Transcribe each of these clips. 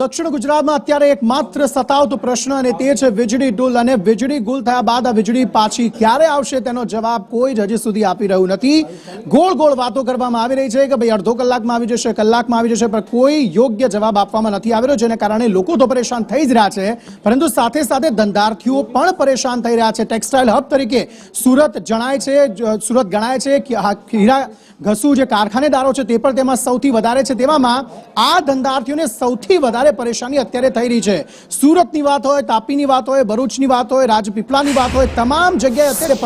દક્ષિણ ગુજરાતમાં અત્યારે એકમાત્ર સતાવતો પ્રશ્ન અને તે છે વીજળી ડૂલ અને વીજળી ગુલ થયા બાદ આ વીજળી પાછી ક્યારે આવશે તેનો જવાબ કોઈ જ હજી સુધી આપી રહ્યું નથી। ગોળ ગોળ વાતો કરવામાં આવી રહી છે કે ભાઈ અડધો કલાકમાં આવી જશે, કલાકમાં આવી જશે, પણ કોઈ યોગ્ય જવાબ આપવામાં નથી આવી રહ્યો, જેને કારણે લોકો તો પરેશાન થઈ જ રહ્યા છે, પરંતુ સાથે સાથે ધંધાર્થીઓ પણ પરેશાન થઈ રહ્યા છે। ટેક્સટાઇલ હબ તરીકે સુરત ગણાય છે કે હીરા ઘસુ જે કારખાનેદારો છે તે પણ તેમાં સૌથી વધારે છે। તેવામાં આ ધંધાર્થીઓને સૌથી વધારે પરેશાની અત્યારે થઈ રહી છે। સુરતની વાત હોય, તાપીની વાત હોય, ભરૂચની વાત હોય, રાજપીપળાની વાત હોય, તમામ જગ્યાએ અત્યારે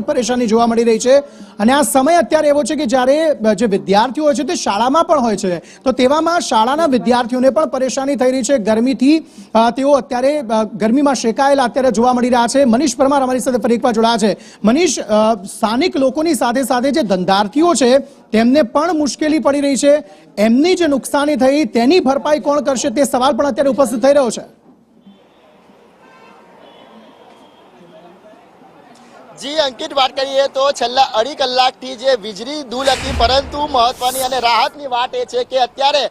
પરેશાની જોવા મળી રહી છે। અને આ સમય અત્યારે એવો છે કે જ્યારે જે વિદ્યાર્થીઓ હોય છે તે શાળામાં પણ હોય છે, તો તેવામાં શાળાના વિદ્યાર્થીઓને પણ પરેશાની થઈ રહી છે। ગરમીથી તેઓ અત્યારે ગરમીમાં શેકાયેલા અત્યારે જોવા મળી રહ્યા છે। મનીષ પરમાર અમારી સાથે ફરી એકવાર જોડાયા છે। મનીષ, સ્થાનિક લોકોની સાથે સાથે જે ધંધાર્થીઓ છે તેમને પણ મુશ્કેલી પડી રહી છે, એમની જે નુકસાની થઈ તેની ભરપાઈ કોણ કરશે તે સવાલ પણ અત્યારે ઉપસ્થિત થઈ રહ્યો છે। જી અંકિત, વાત કરીએ તો છેલ્લા અઢી કલાકથી જે વીજળી દૂલ હતી, પરંતુ મહત્વની અને રાહતની વાત એ છે કે અત્યારે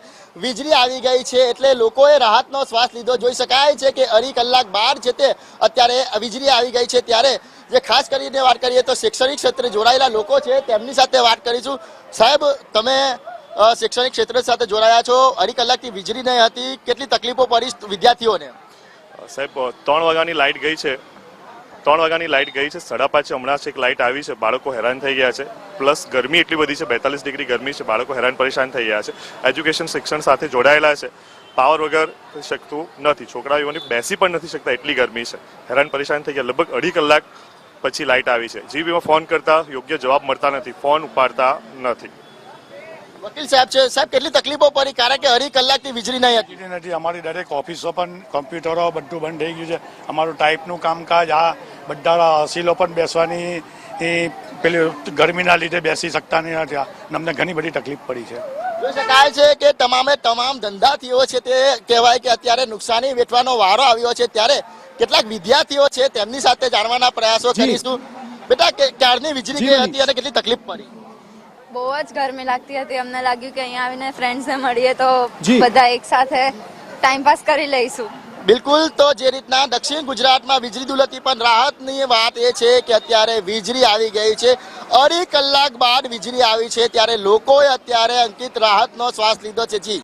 વીજળી આવી ગઈ છે, એટલે લોકોએ રાહતનો શ્વાસ લીધો। જોઈ શકાય છે કે અઢી કલાક બાદ છે તે અત્યારે વીજળી આવી ગઈ છે। ત્યારે જે ખાસ કરીને વાત કરીએ તો શૈક્ષણિક ક્ષેત્રે જોડાયેલા લોકો છે તેમની સાથે વાત કરીશું। સાહેબ, તમે શૈક્ષણિક ક્ષેત્ર સાથે જોડાયા છો, અઢી કલાકથી વીજળી નહીં હતી, કેટલી તકલીફો પડી વિદ્યાર્થીઓને? સાહેબ, 3 વાગ્યાની લાઇટ ગઈ છે, 5:30 હમણાં એક લાઇટ આવી છે, બાળકો હેરાન થઈ ગયા છે। પ્લસ ગરમી એટલી બધી છે, 42 ડિગ્રી ગરમી છે, બાળકો હેરાન પરેશાન થઈ ગયા છે। એજ્યુકેશન શિક્ષણ સાથે જોડાયેલા છે, પાવર વગર શકતું નથી, છોકરાઓને બેસી પણ નથી શકતા, એટલી ગરમી છે, હેરાન પરેશાન થઈ ગયા। લગભગ અઢી કલાક પછી લાઇટ આવી છે। જીબીમાં ફોન કરતા યોગ્ય જવાબ મળતા નથી, ફોન ઉપાડતા નથી। વકીલ સાહેબ છે, સાહેબ કેટલી તકલીફો પડી, કારણ કે અઢી કલાકથી વીજળી નહીં હતી? અમારી દરેક ઓફિસો પણ કોમ્પ્યુટરો બધું બંધ થઈ ગયું છે। અમારું ટાઈપનું કામકાજ, આ બધા અસીલો પણ બેસવાની પેલી ગરમીના લીધે બેસી શકતા નથી, અમને ઘણી બધી તકલીફ પડી છે। જોઈ શકાય છે કે તમામ ધંધાર્થીઓ છે તે કહેવાય કે અત્યારે નુકસાની વેઠવાનો વારો આવ્યો છે। ત્યારે કેટલાક વિદ્યાર્થીઓ છે તેમની સાથે જાણવાના પ્રયાસો કરીશું। બેટા, ક્યારની વીજળી ગઈ હતી અને કેટલી તકલીફ પડી? બહુ જ ગરમી લાગતી હતી, અમને લાગ્યું કે અહીંયા આવીને ફ્રેન્ડ્સને મળીએ તો બધા એક સાથે ટાઈમ પાસ કરી લઈશું। બિલકુલ, તો જે રીતના દક્ષિણ ગુજરાતમાં વીજળી દૂલ હતી, પણ રાહતની વાત એ છે કે અત્યારે વીજળી આવી ગઈ છે। અઢી કલાક બાદ વીજળી આવી છે, ત્યારે લોકોએ અત્યારે અંકિત રાહતનો શ્વાસ લીધો છે। જી